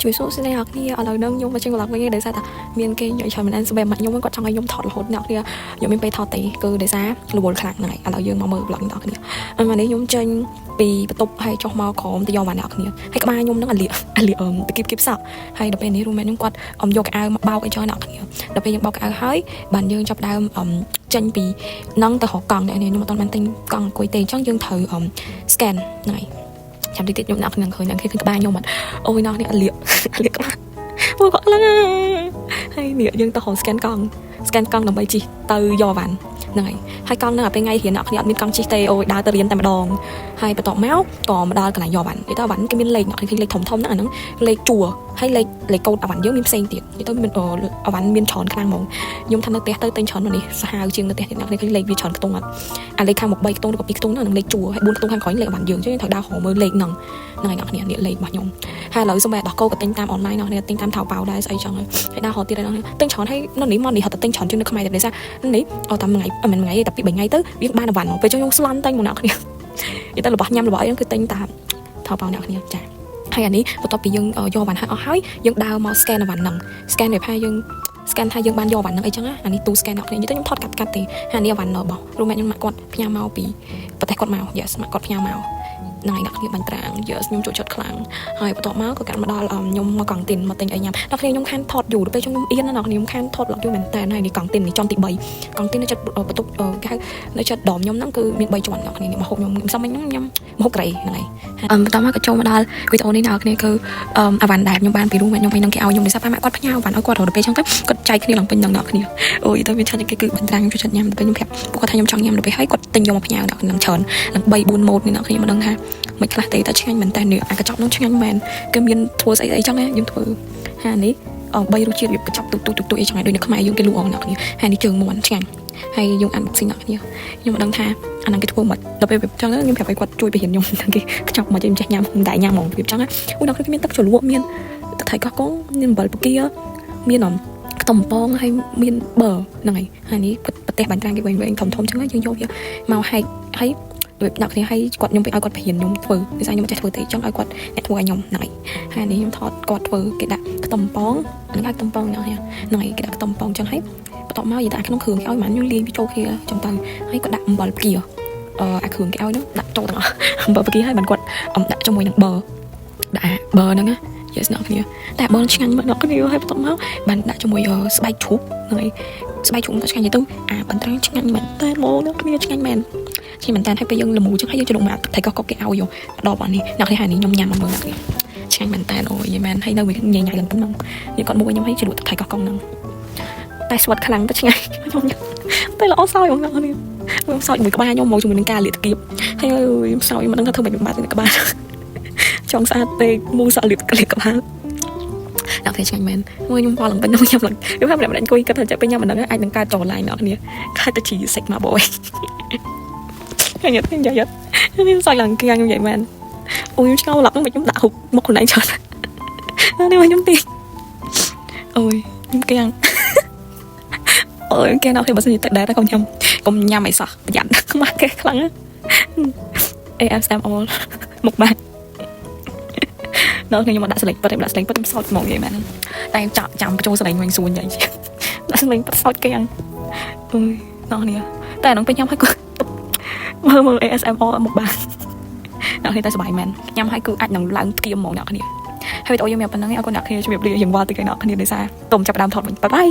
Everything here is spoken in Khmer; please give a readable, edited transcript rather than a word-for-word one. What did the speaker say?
ជួយសួរស្ដីអ្នកគ្នាឥឡូវហ្នឹងខ្ញុំមកចេញប្លុកវិញដោយសារតែមានគេនិយាយច្រើនមែនទែនសម្រាប់ម៉ាក់ខ្ញុំគាត់ចង់ឲ្យខ្ញុំថតរហូតអ្នកគ្នាខ្ញុំមានពេលថតទេគឺដោយសាររវល់ខ្លាំងហ្នឹងហើយឥឡូវយើងមកមើលប្លុកអ្នកគ្នាថ្ងៃនេះខ្ញុំចេញពីបន្ទប់ហើយចុះមកក្រោមទៅយកបានអ្នកគ្នាហើយក្បាលខ្ញុំហ្នឹងអាលៀទៅគៀបសក់ហើយដល់ពេលនេះរូមែនខ្ញុំគាត់យកកៅអៅមកបោកឲ្យចុះអ្នកគ្នាដល់ពេលយើងបោកកៅអៅហើយបានយើងចាប់ដើមចេញពីហ្នឹងទៅរកកង់អ្នកនេះខ្ញុំអត់ទាន់បានទិញកង់អង្គុយទេអញ្ចឹងយើងត្រូវscan ហ្នឹងហើយចាំតិចខ្ញុំដាក់ក្នុងឃើញក្បាលខ្ញុំអត់អូយណោះនេះលៀក្បាលមកគាត់ឡើងហើយនេះយើងទៅរក scan កង់ដើម្បីជិះទៅយកវ៉ាន់ហ្នឹងហើយកង់ហ្នឹងពេលថ្ងៃរៀនអ្នកគ្នាអត់មានកង់ជិះទេអូយដើរទៅរៀនតែម្ដងហើយបន្ទាប់មកក៏មកដល់កន្លែងយកវ៉ាន់និយាយទៅវ៉ាន់គេមានលេខអ្នកគ្នាលេខធំហ្នឹងអាហ្នឹងលេខជួរហើយលេខកូដអាវ៉ាន់យើងមានផ្សេងទៀតនិយាយទៅមានអាវ៉ាន់មានច្រើនខ្លាំងហ្មងខ្ញុំថានៅផ្ទះទៅទិញច្រើនមកនេះសាហាវជាងនៅផ្ទះទៀតអ្នកគ្នាលេខវាច្រើនខ្ទង់អត់អាលេខខាងមុខ3ខ្ទង់ឬក៏2ខ្ទង់ហ្នឹងលេខជួរហើយ4ខ្ទង់ខាងក្រោយលេខអាវ៉ាន់យើងចឹងត្រូវដើររកមើលលេខហ្នឹងហើយអ្នកគ្នានេះលេខរបស់ខ្ញុំហើយឥឡូវសូម្បីដោះកោក៏ទិញតាមអនឡាញអ្នកគ្នាទិញតាមថៅប៉ៅដែរស្អីចឹងហើយដើររកទៀតហើយទិញច្រើនហើយនៅនេះមកនេះហត់តែទិញច្រើនជាងនៅខ្មែរតែដោយសារនេះតាមថ្ងៃមិនថ្ងៃទេតែ2 3ថ្ងៃទៅវាបានអាវ៉ាន់ពេលចឹងខ្ញុំស្លន់ទិញមកអ្នកគ្នានិយាយទៅរបស់ញ៉ាំរបស់អីហ្នឹងគឺទិញតាមថៅប៉ៅអ្នកគ្នាចាហើយអានេះបន្ទាប់ពីយើងយកវ៉ាន់ហើយអស់ហើយយើងដើរមក scan វ៉ាន់ហ្នឹង scan វាថាយើង scan ថាយើងបានយកវ៉ាន់ហ្នឹងអីចឹងណាអានេះទូ scan អ្នកគ្នានិយាយទៅខ្ញុំថតកាត់ទេហើយនេះវ៉ាន់របស់រូម៉ែខ្ញុំម៉ាក់គាត់ផ្ញើមកពីប្រទេសគាត់មក yes ម៉ាក់គាត់ផ្ញើមកណៃអ្នកគ្នាបាញ់ត្រាង yes ខ្ញុំចូលចិត្តខ្លាំងហើយបន្ទាប់មកក៏កាត់មកដល់ខ្ញុំមកកង់ទីនមកទិញអីញ៉ាំអ្នកគ្នាខ្ញុំខានថតយូរទៅពេលខ្ញុំអៀនណាអ្នកគ្នាខ្ញុំខានថតឡកយូរមែនតើហើយនេះកង់ទីននេះចង់ទី3កង់ទីននៅចិត្តបន្ទប់គេហៅនៅចិត្តដមខ្ញុំហ្នឹងគឺមាន3ជាន់អ្នកគ្នានេះមកហូបខ្ញុំសំមិញខ្ញុំញ៉ាំមកហូបក្រៃហ្នឹងហើយបន្ទាប់មកក៏ចូលមកដល់វីដេអូនេះអ្នកគ្នាគឺអាវ៉ាន់ដែលខ្ញុំបានពីរូម៉ែខ្ញុំវិញនឹងគេឲ្យខ្ញុំដោយសារតែម៉ាក់គាត់ផ្ញើអាវ៉ាន់ឲ្យគាត់រហូតដល់ពេលចឹងទៅគាត់ចែកគ្នាឡើងពេញដល់អ្នកគ្នាអូយទៅវាឆាច់គេគឺបាញ់ត្រាងខ្ញុំចូលចិត្តញ៉ាំទៅពេលខ្ញុំប្រាប់ពួកគាត់ថាខ្ញុំចង់ញ៉ាំទៅពេលហើយគាត់ទិញយកមកផ្ញើអ្នកនឹងច្រើនឡើង3 4ម៉ូតនេះអ្នកគ្នាមិនដឹងថាមិនខ្លះទេតែឆ្ងាញ់មែនតើនេះអាកញ្ចប់នោះឆ្ងាញ់មែនគឺមានធ្វើស្អីចឹងណាយើងធ្វើហានេះ3រសជាតិវាកញ្ចប់ទូអីចឹងហើយដូចនៅខ្មែរយើងគេលក់អស់អ្នកគ្នាហើយនេះជើងមាន់ឆ្ងាញ់ហើយយើងអានស៊ីអ្នកគ្នាខ្ញុំមិនដឹងថាអាហ្នឹងគេធ្វើមិនដល់ពេលចឹងខ្ញុំប្រាប់ឲ្យគាត់ជួយបរិញ្ញាខ្ញុំគេកញ្ចប់មកចេះចេះញ៉ាំមិនដែរញ៉ាំហ្មងវាចឹងណាអូអ្នកគ្នាមានទឹកជ្រលក់មានទឹកថៃកោះកងមានអំបិលពគាមានខ្ទឹមប៉ងហើយមានប៊ឺហ្នឹងហើយនេះប្រទេសបាញ់ត្រាំគេវិញធំចឹងយើងយកវាមកហែកហើយដូចអ្នកគ្នាឲ្យគាត់ខ្ញុំទៅឲ្យគាត់បរិញ្ញាខ្ញុំធ្វើដោយសារខ្ញុំមិនចេះធ្វើទេចង់ឲ្យគាត់អ្នកធ្វើឲ្យខ្ញុំហ្នឹងហើយនេះខ្ញុំថតគាត់ធ្វើគេដាក់ខ្ទឹមប៉ងហ្នឹងហើយខ្ទឹមប៉ងហ្នឹងហើយគេដាក់ខ្ទឹមប៉ងចឹងហើយបន្ទាប់មកយីដាក់ក្នុងគ្រឿងគេឲ្យមិនខ្ញុំលាយវាចូលគ្នាចឹងទៅហើយគាត់ដាក់អំបិលផ្គាអាគ្រឿងគេឲ្យហ្នឹងដាក់ចូលទាំងអស់អំបិលផ្គាឲ្យបានគាត់ដាក់ជាមួយនឹងប៊ឺដាក់ប៊ឺហ្នឹងណាyes អ្នកគ្នាតែប៊ឺឆ្ងាញ់មកអ្នកគ្នាហើយបន្ទាប់មកបានដាក់ជាមួយស្បែកជ្រូកហ្នឹងហើយស្បែកជ្រូកក៏ឆ្ងាញ់ទៅអាបន្ត្រង់ឆ្ងាញ់មែនតែមកអ្នកគ្នាឆ្ងាញ់មែនតែហើយពេលយើងលមូចឹងហើយយើងច្រឡំមកថៃកោះកគេឲ្យយកដល់បាត់នេះអ្នកគ្នាហើយនេះខ្ញុំញ៉ាំមកមើលអ្នកគ្នាឆ្ងាញ់មែនតែអូយមែនហើយនៅវាញ៉ៃឡើងប៉ុណ្ណឹងនេះគាត់មកខ្ញុំឲ្យជ្រលក់ថៃកោះកហ្នឹងតែស្វិតខ្លាំងទៅឆ្ងាញ់ខ្ញុំតែល្អសោយបងអ្នកគ្នាខ្ញុំសោយមួយក្បាលខ្ញុំមកជាមួយនឹងការលាតគៀបហើយខ្ញុំសោយមិនដឹងថាធ្វើមិនបាត់នឹងក្បាលចង់ស្អាតពេកមូសក់លាតក្បាលអ្នកគ្នាឆ្ងាញ់មែនមួយខ្ញុំផលឡើងប៉ុណ្ណឹងខ្ញុំឡើងខ្ញុំថាម្នាក់អង្គុយគាត់ថាចាប់ពេលញ៉ាំមិនដឹងអាចនឹងកើតចូលឡាញអ្នកគ្នាខាច់ទៅជីសិចមកបយខ្ញុំនិយាយខ្ញុំសោយឡើងkiaខ្ញុំនិយាយមែនអូយខ្ញុំឆ្ងល់ឡប់ហ្នឹងខ្ញុំដាក់ហុកមកខ្លួនឯងច្រើននេះមកខ្ញុំទីអូយខ្ញុំkiaអូយគេដល់ពេលបើសិនជាទឹកដែរតែកុំញ៉ាំអីសោះប្រយ័ត្នខ្មាស់គេខ្លាំង ASMR មុខបាក់ដល់ខ្ញុំមកដាក់សលេងប៉ិតដាក់សលេងប៉ិតខ្ញុំសោតហ្មងនិយាយមែនតែចាំបញ្ចូលសលេងវិញសួននិយាយដាក់សលេងប៉ិតសោតគេយ៉ាងអូយដល់នេះតែដល់ពេលញ៉ាំហើយគាត់មើល ASMR មុខបាក់ដល់នេះតែសុបាយមែនញ៉ាំហើយគឺអាចនឹងឡើងផ្គៀមហ្មងអ្នកគ្នាហើយវីដេអូយើងមានប៉ុណ្្នឹងឯងអរគុណអ្នកគ្នាជម្រាបលាយើងវល់ទៅគេអ្នកគ្នាដោយសារតុំចាប់ដើមថតវិញបាយ